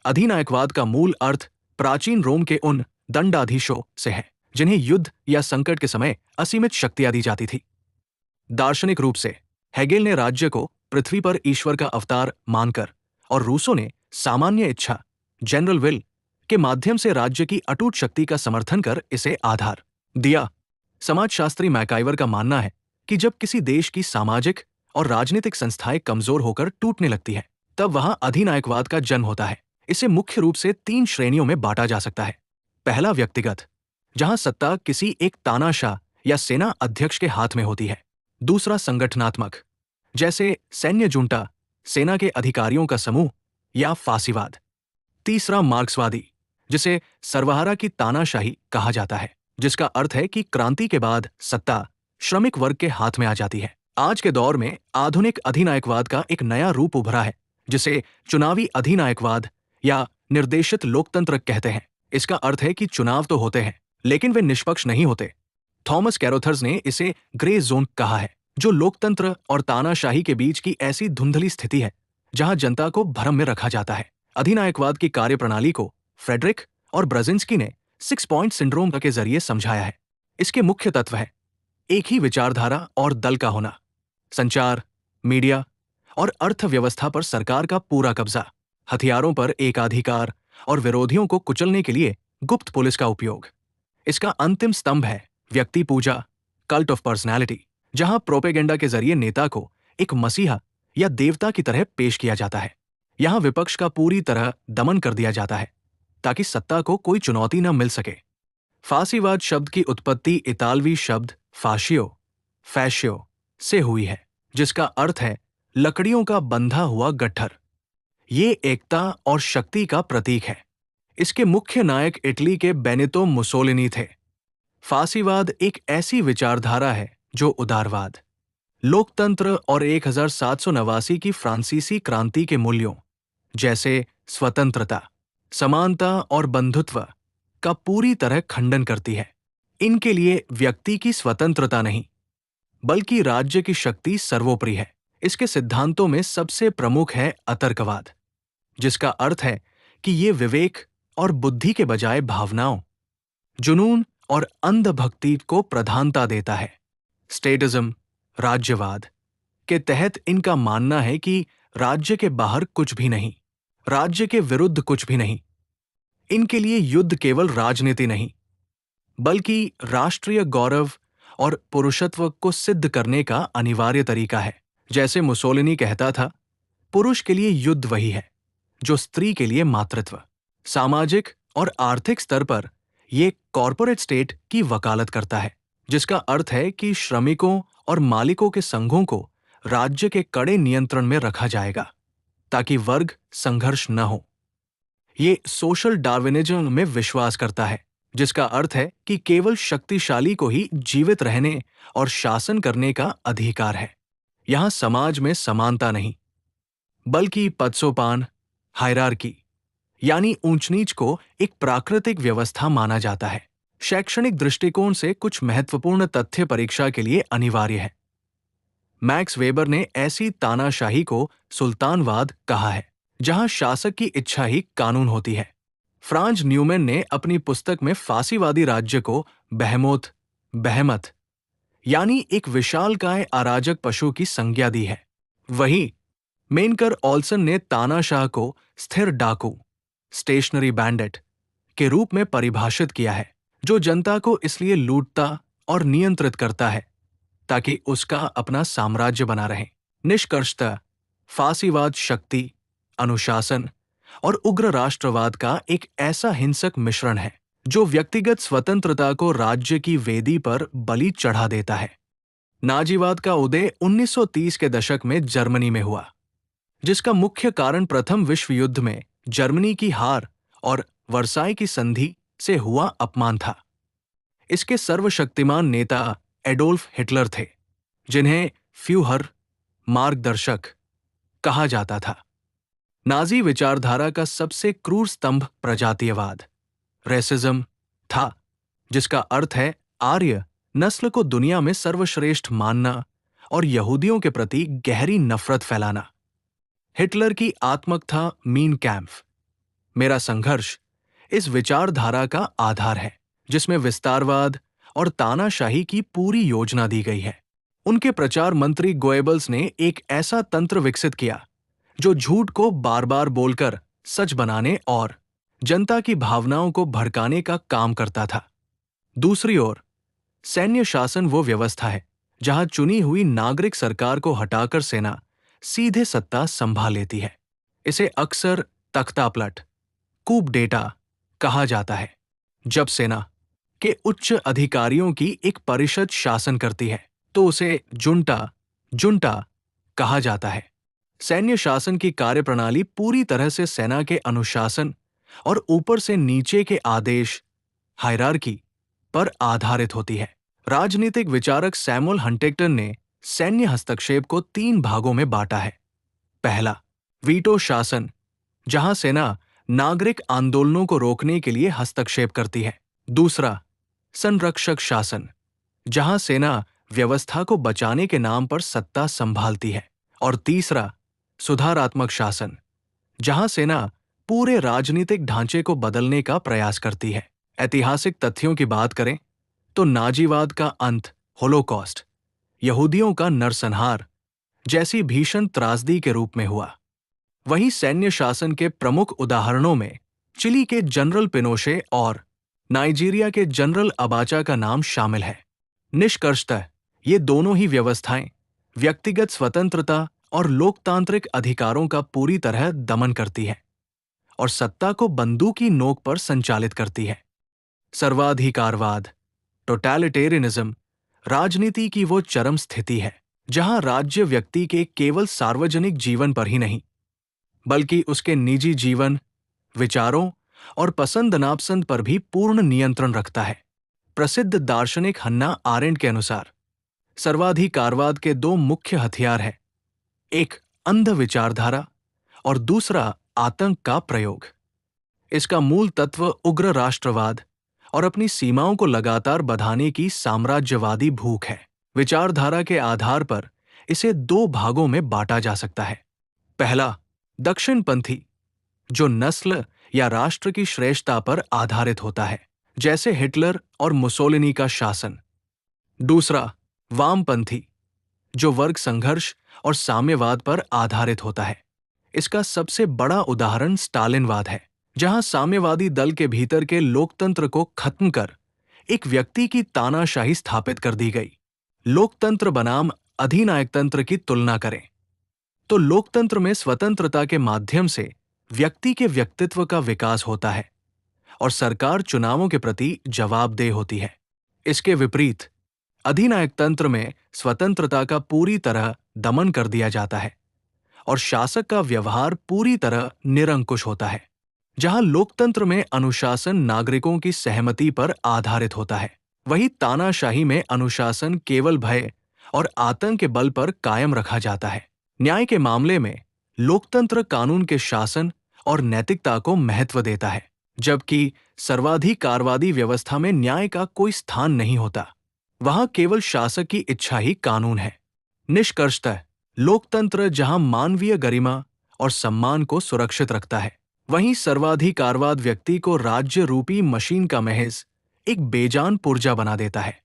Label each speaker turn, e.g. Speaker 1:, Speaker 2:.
Speaker 1: अधिनायकवाद का मूल अर्थ प्राचीन रोम के उन दंडाधीशों से है जिन्हें युद्ध या संकट के समय असीमित शक्तियां दी जाती थी। दार्शनिक रूप से हेगेल ने राज्य को पृथ्वी पर ईश्वर का अवतार मानकर और रूसो ने सामान्य इच्छा जनरल विल के माध्यम से राज्य की अटूट शक्ति का समर्थन कर इसे आधार दिया। समाजशास्त्री मैकाइवर का मानना है कि जब किसी देश की सामाजिक और राजनीतिक संस्थाएं कमजोर होकर टूटने लगती हैं, तब वहां अधिनायकवाद का जन्म होता है। इसे मुख्य रूप से 3 श्रेणियों में बांटा जा सकता है। पहला व्यक्तिगत, जहां सत्ता किसी एक तानाशाह या सेना अध्यक्ष के हाथ में होती है। दूसरा संगठनात्मक, जैसे सैन्य जुंटा, सेना के अधिकारियों का समूह या फांसीवाद। तीसरा मार्क्सवादी, जिसे सर्वहारा की तानाशाही कहा जाता है, जिसका अर्थ है कि क्रांति के बाद सत्ता श्रमिक वर्ग के हाथ में आ जाती है। आज के दौर में आधुनिक अधिनायकवाद का एक नया रूप उभरा है, जिसे चुनावी अधिनायकवाद या निर्देशित लोकतंत्र कहते हैं। इसका अर्थ है कि चुनाव तो होते हैं, लेकिन वे निष्पक्ष नहीं होते। थॉमस कैरोथर्स ने इसे ग्रे जोन कहा है, जो लोकतंत्र और तानाशाही के बीच की ऐसी धुंधली स्थिति है जहां जनता को भ्रम में रखा जाता है। अधिनायकवाद की कार्यप्रणाली को फ्रेडरिक और ब्रजिंस्की ने 6 पॉइंट सिंड्रोम के जरिए समझाया है। इसके मुख्य तत्व है एक ही विचारधारा और दल का होना, संचार, मीडिया और अर्थव्यवस्था पर सरकार का पूरा कब्जा, हथियारों पर एकाधिकार और विरोधियों को कुचलने के लिए गुप्त पुलिस का उपयोग। इसका अंतिम स्तंभ है व्यक्ति पूजा, कल्ट ऑफ पर्सनैलिटी, जहां प्रोपेगेंडा के जरिए नेता को एक मसीहा या देवता की तरह पेश किया जाता है। यहां विपक्ष का पूरी तरह दमन कर दिया जाता है ताकि सत्ता को कोई चुनौती न मिल सके। फांसीवाद शब्द की उत्पत्ति इतालवी शब्द फैशियो से हुई है, जिसका अर्थ है लकड़ियों का बंधा हुआ गट्ठर। ये एकता और शक्ति का प्रतीक है। इसके मुख्य नायक इटली के बेनितो मुसोलिनी थे। फांसीवाद एक ऐसी विचारधारा है जो उदारवाद, लोकतंत्र और 1789 की फ्रांसीसी क्रांति के मूल्यों जैसे स्वतंत्रता, समानता और बंधुत्व का पूरी तरह खंडन करती है। इनके लिए व्यक्ति की स्वतंत्रता नहीं, बल्कि राज्य की शक्ति सर्वोपरि है। इसके सिद्धांतों में सबसे प्रमुख है अतर्कवाद, जिसका अर्थ है कि ये विवेक और बुद्धि के बजाय भावनाओं, जुनून और अंधभक्ति को प्रधानता देता है। स्टेटिज्म, राज्यवाद के तहत इनका मानना है कि राज्य के बाहर कुछ भी नहीं, राज्य के विरुद्ध कुछ भी नहीं। इनके लिए युद्ध केवल राजनीति नहीं, बल्कि राष्ट्रीय गौरव और पुरुषत्व को सिद्ध करने का अनिवार्य तरीका है। जैसे मुसोलिनी कहता था, पुरुष के लिए युद्ध वही है जो स्त्री के लिए मातृत्व। सामाजिक और आर्थिक स्तर पर यह कॉरपोरेट स्टेट की वकालत करता है, जिसका अर्थ है कि श्रमिकों और मालिकों के संघों को राज्य के कड़े नियंत्रण में रखा जाएगा ताकि वर्ग संघर्ष न हो। ये सोशल डार्विनिज्म में विश्वास करता है, जिसका अर्थ है कि केवल शक्तिशाली को ही जीवित रहने और शासन करने का अधिकार है। यहां समाज में समानता नहीं, बल्कि पदसोपान, हायरार्की यानी ऊंच नीच को एक प्राकृतिक व्यवस्था माना जाता है। शैक्षणिक दृष्टिकोण से कुछ महत्वपूर्ण तथ्य परीक्षा के लिए अनिवार्य है। मैक्स वेबर ने ऐसी तानाशाही को सुल्तानवाद कहा है, जहां शासक की इच्छा ही कानून होती है। फ्रांज न्यूमैन ने अपनी पुस्तक में फांसीवादी राज्य को बहमत यानी एक विशालकाय अराजक पशु की संज्ञा दी है। वहीं मेनकर ऑल्सन ने तानाशाह को स्थिर डाकू, स्टेशनरी बैंडेट के रूप में परिभाषित किया है, जो जनता को इसलिए लूटता और नियंत्रित करता है ताकि उसका अपना साम्राज्य बना रहे। निष्कर्षतः फांसीवाद शक्ति, अनुशासन और उग्र राष्ट्रवाद का एक ऐसा हिंसक मिश्रण है जो व्यक्तिगत स्वतंत्रता को राज्य की वेदी पर बलि चढ़ा देता है। नाजीवाद का उदय 1930 के दशक में जर्मनी में हुआ, जिसका मुख्य कारण प्रथम विश्व युद्ध में जर्मनी की हार और वर्साई की संधि से हुआ अपमान था। इसके सर्वशक्तिमान नेता एडोल्फ हिटलर थे, जिन्हें फ्यूहर, मार्गदर्शक कहा जाता था। नाजी विचारधारा का सबसे क्रूर स्तंभ प्रजातीयवाद, रेसिज्म था, जिसका अर्थ है आर्य नस्ल को दुनिया में सर्वश्रेष्ठ मानना और यहूदियों के प्रति गहरी नफरत फैलाना। हिटलर की आत्मकथा मीन कैम्फ मेरा संघर्ष इस विचारधारा का आधार है, जिसमें विस्तारवाद और तानाशाही की पूरी योजना दी गई है। उनके प्रचार मंत्री गोएबल्स ने एक ऐसा तंत्र विकसित किया जो झूठ को बार बार बोलकर सच बनाने और जनता की भावनाओं को भड़काने का काम करता था। दूसरी ओर, सैन्य शासन वो व्यवस्था है जहां चुनी हुई नागरिक सरकार को हटाकर सेना सीधे सत्ता संभाल लेती है। इसे अक्सर तख्तापलट, कूप डेटा कहा जाता है। जब सेना के उच्च अधिकारियों की एक परिषद शासन करती है तो उसे जुंटा कहा जाता है। सैन्य शासन की कार्यप्रणाली पूरी तरह से सेना के अनुशासन और ऊपर से नीचे के आदेश, हायरार्की पर आधारित होती है। राजनीतिक विचारक सैमुअल हंटिंगटन ने सैन्य हस्तक्षेप को 3 भागों में बांटा है। पहला, वीटो शासन, जहां सेना नागरिक आंदोलनों को रोकने के लिए हस्तक्षेप करती है। दूसरा, संरक्षक शासन, जहां सेना व्यवस्था को बचाने के नाम पर सत्ता संभालती है। और तीसरा, सुधारात्मक शासन, जहां सेना पूरे राजनीतिक ढांचे को बदलने का प्रयास करती है। ऐतिहासिक तथ्यों की बात करें तो नाजीवाद का अंत, होलोकॉस्ट, यहूदियों का नरसंहार जैसी भीषण त्रासदी के रूप में हुआ। वहीं सैन्य शासन के प्रमुख उदाहरणों में चिली के जनरल पिनोशे और नाइजीरिया के जनरल अबाचा का नाम शामिल है। निष्कर्षतः ये दोनों ही व्यवस्थाएं व्यक्तिगत स्वतंत्रता और लोकतांत्रिक अधिकारों का पूरी तरह दमन करती है और सत्ता को बंदूक की नोक पर संचालित करती है। सर्वाधिकारवाद, टोटैलिटेरियनिज्म, राजनीति की वो चरम स्थिति है जहां राज्य व्यक्ति के केवल सार्वजनिक जीवन पर ही नहीं, बल्कि उसके निजी जीवन, विचारों और पसंद नापसंद पर भी पूर्ण नियंत्रण रखता है। प्रसिद्ध दार्शनिक हन्ना आरेंट के अनुसार सर्वाधिकारवाद के 2 मुख्य हथियार हैं, एक अंध विचारधारा और दूसरा आतंक का प्रयोग। इसका मूल तत्व उग्र राष्ट्रवाद और अपनी सीमाओं को लगातार बढ़ाने की साम्राज्यवादी भूख है। विचारधारा के आधार पर इसे 2 भागों में बांटा जा सकता है। पहला, दक्षिणपंथी, जो नस्ल या राष्ट्र की श्रेष्ठता पर आधारित होता है, जैसे हिटलर और मुसोलिनी का शासन। दूसरा, वामपंथी, जो वर्ग संघर्ष और साम्यवाद पर आधारित होता है। इसका सबसे बड़ा उदाहरण स्टालिनवाद है, जहां साम्यवादी दल के भीतर के लोकतंत्र को खत्म कर एक व्यक्ति की तानाशाही स्थापित कर दी गई। लोकतंत्र बनाम अधिनायकतंत्र की तुलना करें तो लोकतंत्र में स्वतंत्रता के माध्यम से व्यक्ति के व्यक्तित्व का विकास होता है और सरकार चुनावों के प्रति जवाबदेह होती है। इसके विपरीत अधिनायकतंत्र में स्वतंत्रता का पूरी तरह दमन कर दिया जाता है और शासक का व्यवहार पूरी तरह निरंकुश होता है। जहां लोकतंत्र में अनुशासन नागरिकों की सहमति पर आधारित होता है, वहीं तानाशाही में अनुशासन केवल भय और आतंक के बल पर कायम रखा जाता है। न्याय के मामले में लोकतंत्र कानून के शासन और नैतिकता को महत्व देता है, जबकि सर्वाधिकारवादी व्यवस्था में न्याय का कोई स्थान नहीं होता। वहां केवल शासक की इच्छा ही कानून है। निष्कर्षतः लोकतंत्र जहां मानवीय गरिमा और सम्मान को सुरक्षित रखता है, वहीं सर्वाधिकारवाद व्यक्ति को राज्य रूपी मशीन का महज एक बेजान पुर्जा बना देता है।